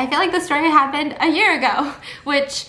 I feel like the story happened a year ago, which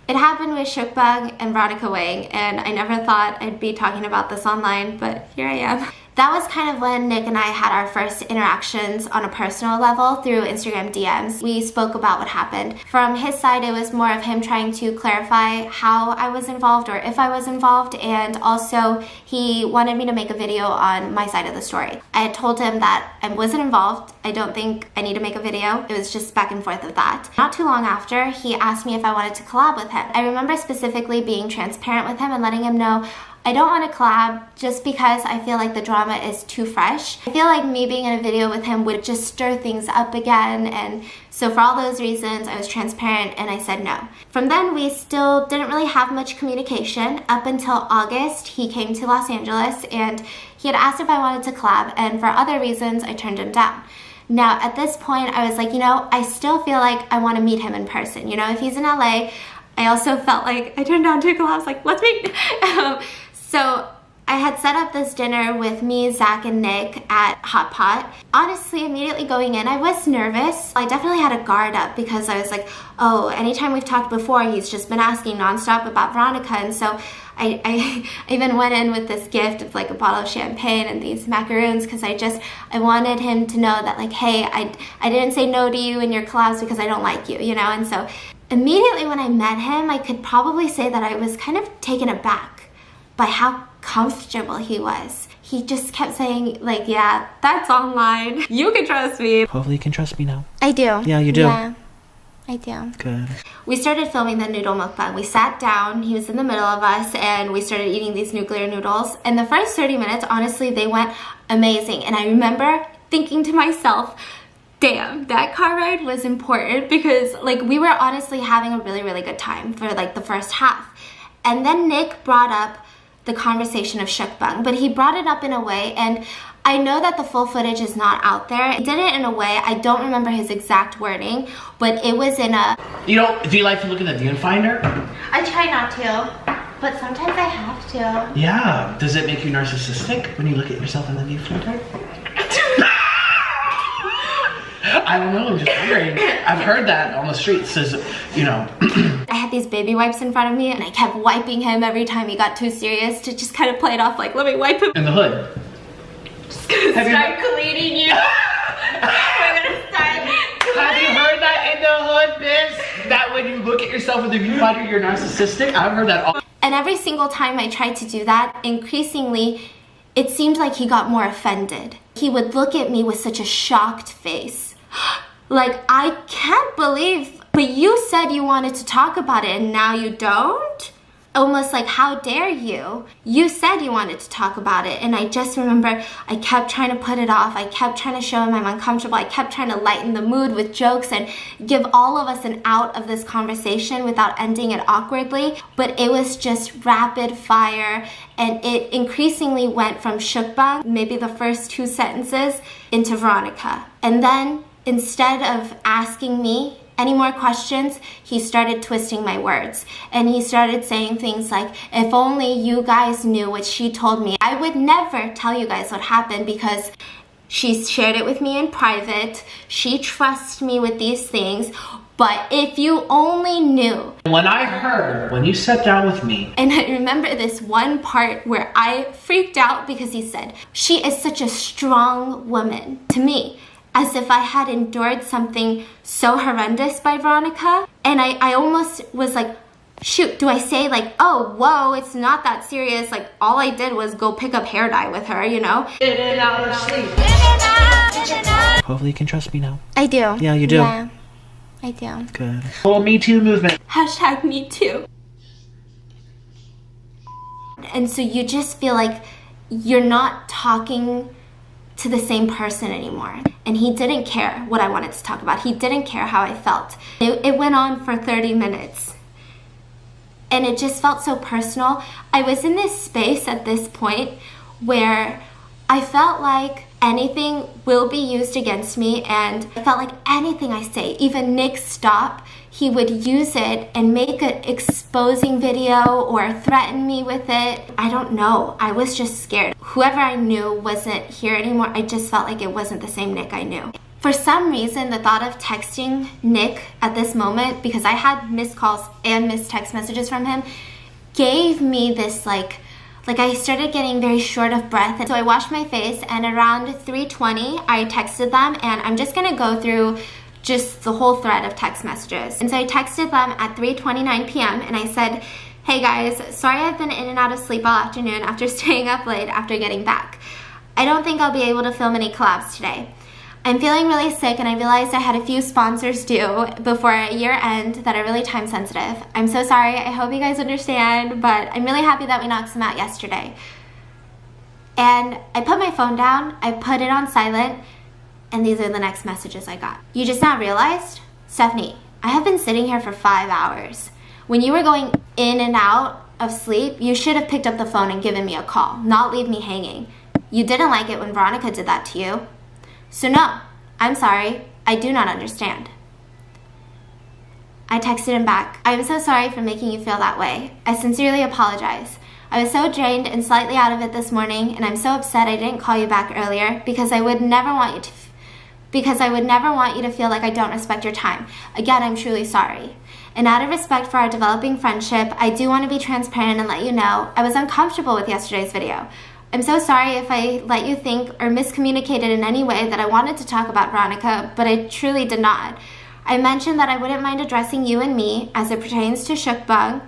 it happened with Shookbang and Veronica, and I never thought I'd be talking about this online, but here I am. That was kind of when Nick and I had our first interactions on a personal level through Instagram DMs. We spoke about what happened. From his side, it was more of him trying to clarify how I was involved or if I was involved, and also he wanted me to make a video on my side of the story. I had told him that I wasn't involved. I don't think I need to make a video. It was just back and forth of that. Not too long after, he asked me if I wanted to collab with him. I remember specifically being transparent with him and letting him know I don't want to collab just because I feel like the drama is too fresh. I feel like me being in a video with him would just stir things up again, and so for all those reasons I was transparent and I said no. From then we still didn't really have much communication up until August. He came to Los Angeles and he had asked if I wanted to collab, and for other reasons I turned him down. Now at this point I was like, you know, I still feel like I want to meet him in person. You know, if he's in LA, I also felt like I turned down 2 collabs, like let's meet. So I had set up this dinner with me, Zach, and Nick at Hot Pot. Honestly, immediately going in, I was nervous. I definitely had a guard up because I was like, oh, anytime we've talked before, he's just been asking nonstop about Veronica. And so I even went in with this gift of like a bottle of champagne and these macaroons because I wanted him to know that like, hey, I didn't say no to you in your collabs because I don't like you, you know? And so immediately when I met him, I could probably say that I was kind of taken aback by how comfortable he was. He just kept saying like, yeah, that's online. You can trust me. Hopefully you can trust me now. I do. Yeah, you do. Yeah, I do. Good. We started filming the noodle mukbang. We sat down, he was in the middle of us, and we started eating these nuclear noodles. And the first 30 minutes, honestly, they went amazing. And I remember thinking to myself, damn, that car ride was important because like we were honestly having a really, really good time for like the first half. And then Nick brought up the conversation of Shookbang, but he brought it up in a way, and I know that the full footage is not out there. He did it in a way, I don't remember his exact wording, but it was in a... You know, do you like to look in the viewfinder? I try not to, but sometimes I have to. Yeah. Does it make you narcissistic when you look at yourself in the viewfinder? I don't know, I'm just wondering. I've heard that on the streets, says, you know. I had these baby wipes in front of me and I kept wiping him every time he got too serious to just kind of play it off like, let me wipe him. In the hood. Just gonna start cleaning you. We're gonna start cleaning. Have you heard that in the hood, miss? That when you look at yourself in the viewfinder, you're narcissistic? I've heard that all. And every single time I tried to do that, increasingly, it seemed like he got more offended. He would look at me with such a shocked face. Like, I can't believe, but you said you wanted to talk about it and now you don't? Almost like, how dare you? You said you wanted to talk about it. And I just remember I kept trying to put it off. I kept trying to show him I'm uncomfortable. I kept trying to lighten the mood with jokes and give all of us an out of this conversation without ending it awkwardly. But it was just rapid fire, and it increasingly went from Shookbang, maybe the first 2 sentences, into Veronica. And then instead of asking me any more questions, he started twisting my words. And he started saying things like, if only you guys knew what she told me. I would never tell you guys what happened because she shared it with me in private. She trusts me with these things. But if you only knew. When I heard, when you sat down with me. And I remember this one part where I freaked out because he said, she is such a strong woman to me. As if I had endured something so horrendous by Veronica. And I almost was like, shoot, do I say like, oh, whoa, it's not that serious. Like, all I did was go pick up hair dye with her, you know? In and out of sleep. In and out, in and out. Hopefully you can trust me now. I do. Yeah, you do. Yeah, I do. Good. Whole Me Too movement. Hashtag Me Too. And so you just feel like you're not talking to the same person anymore. And he didn't care what I wanted to talk about. He didn't care how I felt. It went on for 30 minutes. And it just felt so personal. I was in this space at this point where I felt like anything will be used against me, and I felt like anything I say, even Nick's stop, he would use it and make an exposing video or threaten me with it. I don't know. I was just scared. Whoever I knew wasn't here anymore. I just felt like it wasn't the same Nick I knew. For some reason, the thought of texting Nick at this moment, because I had missed calls and missed text messages from him, gave me this like I started getting very short of breath. So I washed my face, and around 3:20 I texted them, and I'm just gonna go through just the whole thread of text messages. And so I texted them at 3:29 p.m. and I said, "Hey guys, sorry I've been in and out of sleep all afternoon after staying up late after getting back. I don't think I'll be able to film any collabs today. I'm feeling really sick, and I realized I had a few sponsors due before year end that are really time sensitive. I'm so sorry. I hope you guys understand, but I'm really happy that we knocked some out yesterday." And I put my phone down, I put it on silent, and these are the next messages I got. "You just now realized? Stephanie, I have been sitting here for 5 hours. When you were going in and out of sleep, you should have picked up the phone and given me a call, not leave me hanging. You didn't like it when Veronica did that to you. So no, I'm sorry, I do not understand." I texted him back, "I am so sorry for making you feel that way. I sincerely apologize. I was so drained and slightly out of it this morning, and I'm so upset I didn't call you back earlier because I would never want you to feel like I don't respect your time. Again, I'm truly sorry. And out of respect for our developing friendship, I do want to be transparent and let you know I was uncomfortable with yesterday's video. I'm so sorry if I let you think or miscommunicated in any way that I wanted to talk about Veronica, but I truly did not. I mentioned that I wouldn't mind addressing you and me as it pertains to Shookbang,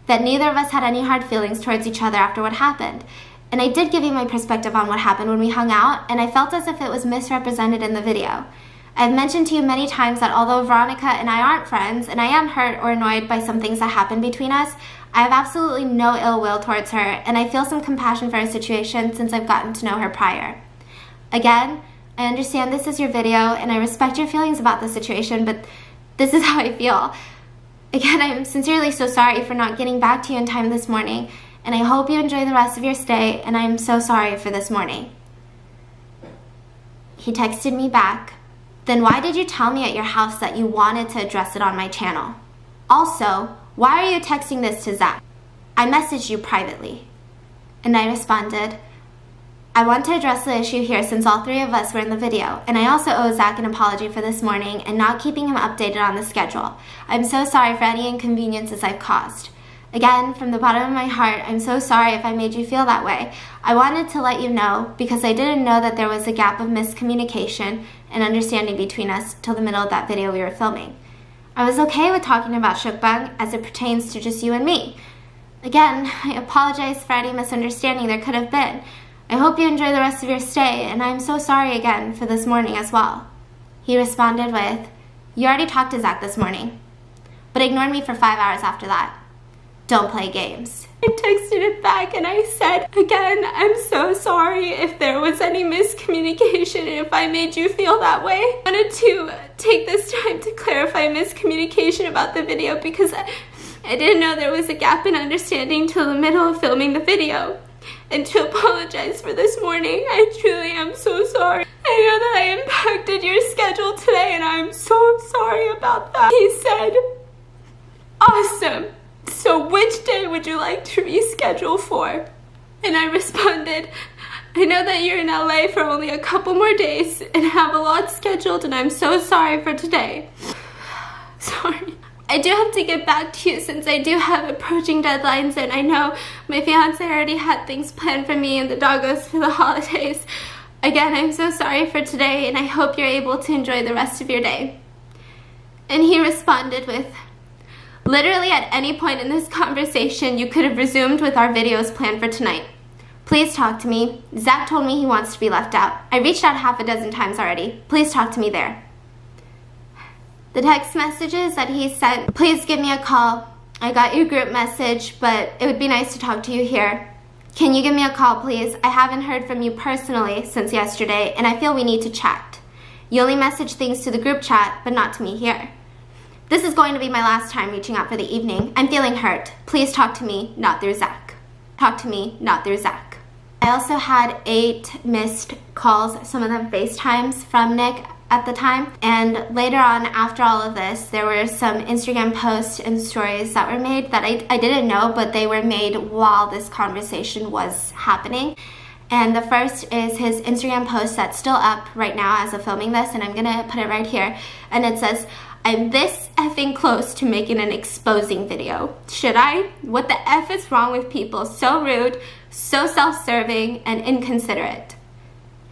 that neither of us had any hard feelings towards each other after what happened. And I did give you my perspective on what happened when we hung out, and I felt as if it was misrepresented in the video. I've mentioned to you many times that although Veronica and I aren't friends, and I am hurt or annoyed by some things that happened between us, I have absolutely no ill will towards her, and I feel some compassion for her situation since I've gotten to know her prior. Again, I understand this is your video, and I respect your feelings about the situation, but this is how I feel. Again, I'm sincerely so sorry for not getting back to you in time this morning, and I hope you enjoy the rest of your stay, and I am so sorry for this morning." He texted me back, "Then why did you tell me at your house that you wanted to address it on my channel? Also, why are you texting this to Zach? I messaged you privately." And I responded, "I want to address the issue here since all three of us were in the video, and I also owe Zach an apology for this morning and not keeping him updated on the schedule. I'm so sorry for any inconveniences I've caused. Again, from the bottom of my heart, I'm so sorry if I made you feel that way. I wanted to let you know because I didn't know that there was a gap of miscommunication and understanding between us till the middle of that video we were filming. I was okay with talking about Shookbang as it pertains to just you and me. Again, I apologize for any misunderstanding there could have been. I hope you enjoy the rest of your stay, and I'm so sorry again for this morning as well." He responded with, "You already talked to Zach this morning, but ignored me for 5 hours after that. Don't play games." I texted it back and I said, "Again, I'm so sorry if there was any miscommunication and if I made you feel that way. I wanted to take this time to clarify miscommunication about the video because I didn't know there was a gap in understanding till the middle of filming the video. And to apologize for this morning, I truly am so sorry. I know that I impacted your schedule today and I'm so sorry about that." He said, "Awesome. So which day would you like to reschedule for?" And I responded, "I know that you're in LA for only a couple more days and have a lot scheduled, and I'm so sorry for today. Sorry. I do have to get back to you since I do have approaching deadlines, and I know my fiance already had things planned for me and the doggos for the holidays. Again, I'm so sorry for today, and I hope you're able to enjoy the rest of your day." And he responded with, "Literally at any point in this conversation, you could have resumed with our videos planned for tonight. Please talk to me. Zach told me he wants to be left out. I reached out half a dozen times already. Please talk to me there." The text messages that he sent, "Please give me a call. I got your group message, but it would be nice to talk to you here. Can you give me a call, please? I haven't heard from you personally since yesterday, and I feel we need to chat. You only message things to the group chat, but not to me here. This is going to be my last time reaching out for the evening. I'm feeling hurt. Please talk to me, not through Zach. Talk to me, not through Zach." I also had 8 missed calls, some of them FaceTimes from Nick at the time. And later on, after all of this, there were some Instagram posts and stories that were made that I didn't know, but they were made while this conversation was happening. And the first is his Instagram post that's still up right now as of filming this, and I'm gonna put it right here. And it says, "I'm this effing close to making an exposing video. Should I? What the F is wrong with people? So rude, so self-serving, and inconsiderate."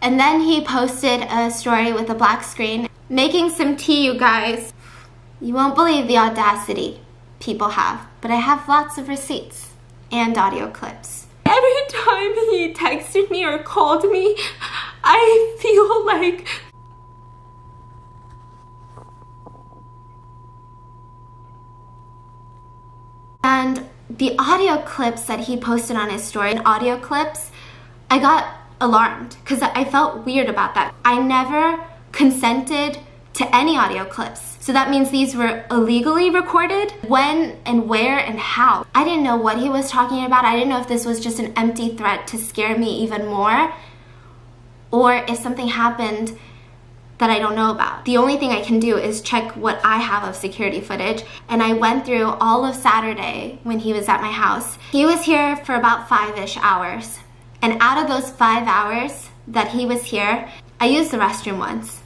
And then he posted a story with a black screen, making some tea, you guys. You won't believe the audacity people have, but I have lots of receipts and audio clips. Every time he texted me or called me, I feel like and the audio clips that he posted on his story, audio clips, I got alarmed because I felt weird about that. I never consented to any audio clips. So that means these were illegally recorded. When and where and how. I didn't know what he was talking about. I didn't know if this was just an empty threat to scare me even more, or if something happened that I don't know about. The only thing I can do is check what I have of security footage, and I went through all of Saturday when he was at my house. He was here for about 5-ish hours, and out of those 5 hours that he was here, I used the restroom once.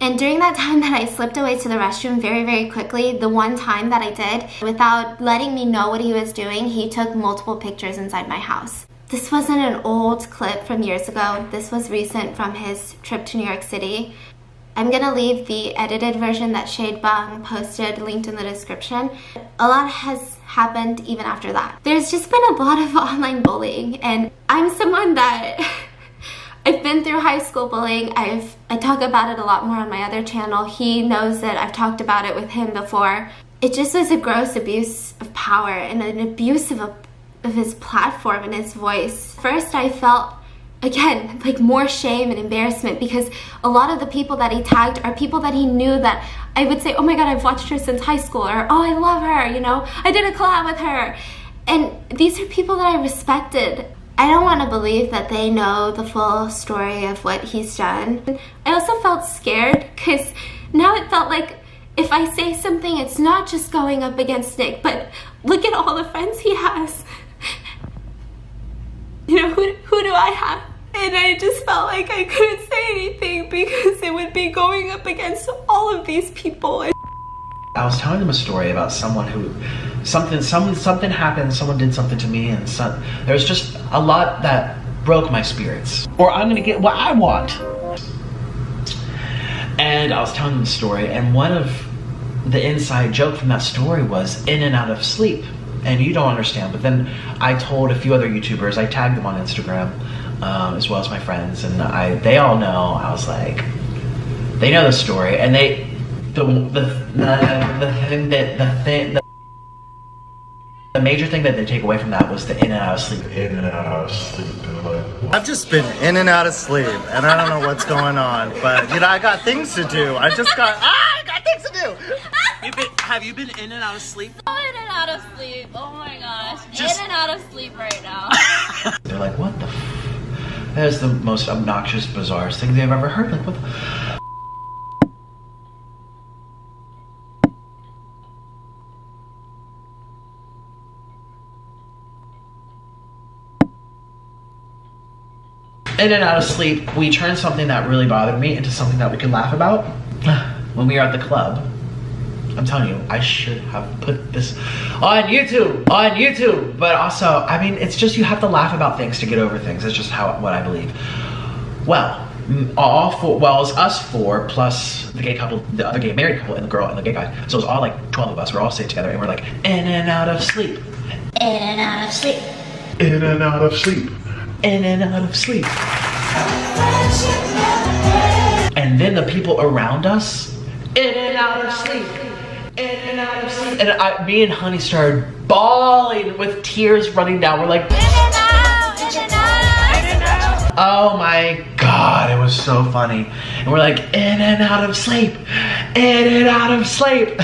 And during that time that I slipped away to the restroom very, very quickly, the one time that I did, without letting me know what he was doing, he took multiple pictures inside my house. This wasn't an old clip from years ago. This was recent from his trip to New York City. I'm gonna leave the edited version that Shookbang posted linked in the description. A lot has happened even after that. There's just been a lot of online bullying, and I'm someone that I've been through high school bullying. I talk about it a lot more on my other channel. He knows that I've talked about it with him before. It just was a gross abuse of power and an abuse of his platform and his voice. First, I felt, again, like more shame and embarrassment because a lot of the people that he tagged are people that he knew that I would say, oh my God, I've watched her since high school, or oh, I love her, you know, I did a collab with her. And these are people that I respected. I don't want to believe that they know the full story of what he's done. I also felt scared because now it felt like if I say something, it's not just going up against Nick, but look at all the friends he has. You know, who do I have? And I just felt like I couldn't say anything because it would be going up against all of these people. I was telling them a story about someone who, something happened, someone did something to me, and there's just a lot that broke my spirits. Or I'm gonna get what I want. And I was telling them the story, and one of the inside joke from that story was in and out of sleep. And you don't understand, but then I told a few other YouTubers, I tagged them on Instagram, as well as my friends, and they all know. I was like, they know the story, and the major thing that they take away from that was the in and out of sleep. In and out of sleep. I've just been in and out of sleep, and I don't know what's going on, but you know, I got things to do. I got things to do. Have you been in and out of sleep? I'm in and out of sleep. Oh my gosh. In and out of sleep right now. They're like, what the f? That is the most obnoxious, bizarre thing they've ever heard. Like, what the f? In and out of sleep, we turned something that really bothered me into something that we could laugh about. When we were at the club, I'm telling you, I should have put this on YouTube, but also, I mean, it's just, you have to laugh about things to get over things. That's just what I believe. Well, it's us four plus the gay couple, the other gay married couple, and the girl and the gay guy. So it was all like 12 of us. We're all sitting together and we're like, in and out of sleep. In and out of sleep. In and out of sleep. In and out of sleep. And then the people around us, in and out of sleep. In and out of sleep. And me and Honey started bawling with tears running down. We're like, in and out, in and out, in and out. Oh my God, it was so funny. And we're like, in and out of sleep. In and out of sleep.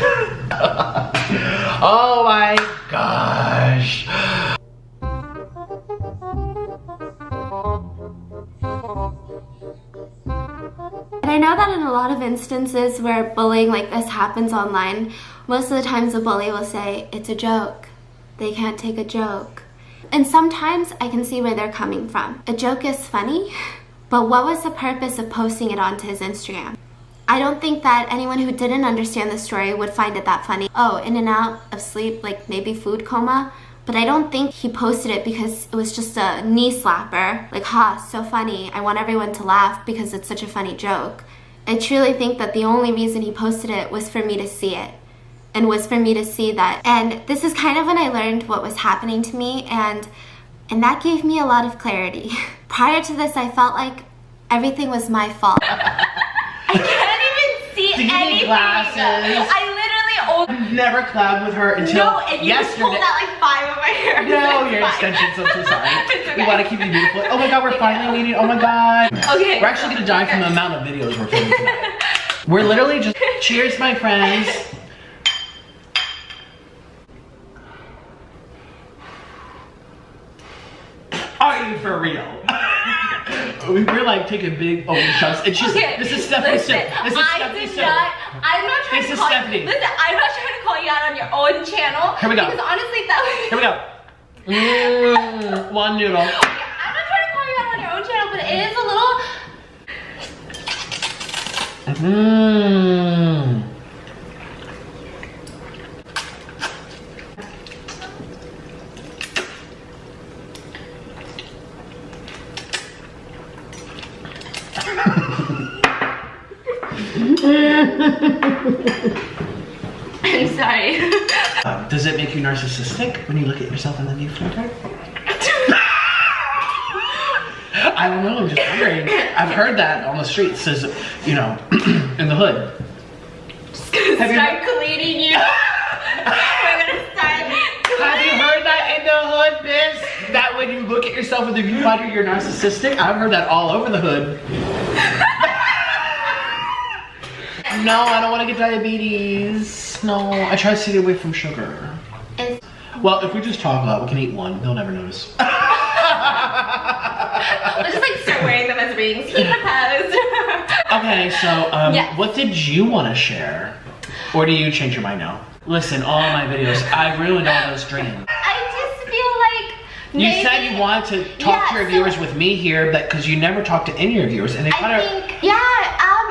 Oh my gosh. And I know that in a lot of instances where bullying like this happens online, most of the times the bully will say, it's a joke. They can't take a joke. And sometimes I can see where they're coming from. A joke is funny, but what was the purpose of posting it onto his Instagram? I don't think that anyone who didn't understand the story would find it that funny. Oh, in and out of sleep, like maybe food coma. But I don't think he posted it because it was just a knee slapper. Like, ha, so funny. I want everyone to laugh because it's such a funny joke. I truly think that the only reason he posted it was for me to see it. And was for me to see that. And this is kind of when I learned what was happening to me, and that gave me a lot of clarity. Prior to this, I felt like everything was my fault. I can't even see anything. Glasses. I literally never collabed with her until and you yesterday. just pulled out like 5 of my hair. No, your extensions. I'm so sorry. Okay. We want to keep you beautiful. Oh my god, we're finally meeting. Oh my god. Okay. We're actually gonna die from the amount of videos we're filming tonight. We're literally just cheers, my friends. Are you for real? We're like taking big shots, and she's this is Stephanie Soo. This is Stephanie Soo. I'm not trying This to is call Stephanie. you. Listen, I'm not trying to call you out on your own channel. Here we go. Because honestly, that Here we go. One noodle. I'm not trying to call you out on your own channel, but it is a little. I'm sorry. Does it make you narcissistic when you look at yourself in the new filter? I don't know, I'm just wondering. I've heard that on the streets, says, you know, in the hood. Have you start cleaning you? We're gonna start cleaning. Have you heard that in the hood, bitch? That when you look at yourself in the viewfinder, you're narcissistic? I've heard that all over the hood. No, I don't want to get diabetes. No, I try to stay away from sugar. Well, if we just talk a lot, we can eat one. They'll never notice. Let's just like start wearing them as rings. He proposed. Okay, so yes. What did you want to share? Or do you change your mind now? Listen, all my videos, I ruined all those dreams. I just feel like you said you wanted to talk to your viewers with me here, because you never talked to any of your viewers, and they kind of.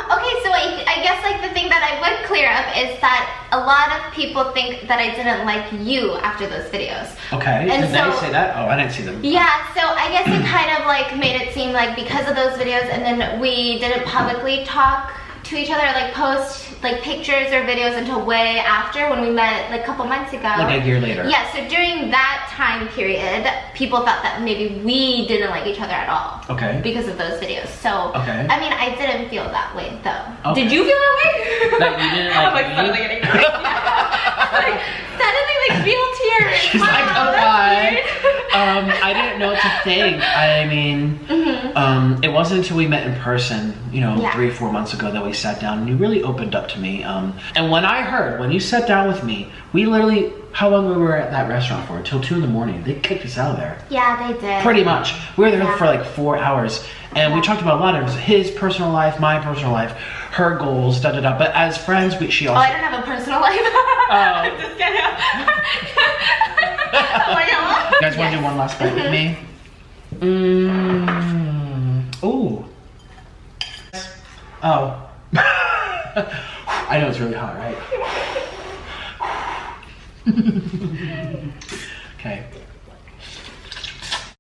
Okay, so I guess like the thing that I would clear up is that a lot of people think that I didn't like you after those videos. Okay, and did they say that? Oh, I didn't see them. Yeah, so I guess it kind of like made it seem like because of those videos, and then we didn't publicly talk to each other, like post like pictures or videos until way after when we met like a couple months ago. Like a year later. Yeah, so during that time period, people thought that maybe we didn't like each other at all. Okay. Because of those videos. So, okay. I mean, I didn't feel that way though. Okay. Did you feel that way? That you didn't like I'm like suddenly getting like, suddenly like real tears. She's like, oh god. I didn't know what to think. I mean, it wasn't until we met in person, you know, 3 or 4 months ago that we sat down and you really opened up to me. And when you sat down with me, we literally, how long we were at that restaurant for? Till 2 in the morning. They kicked us out of there. Yeah, they did. Pretty much. We were there for like 4 hours. And we talked about a lot of his personal life, my personal life, her goals, da da da. But as friends, she also. Oh, I don't have a personal life. I'm just kidding. You guys want to do one last bite with me? Ooh. Oh. I know it's really hot, right? Okay.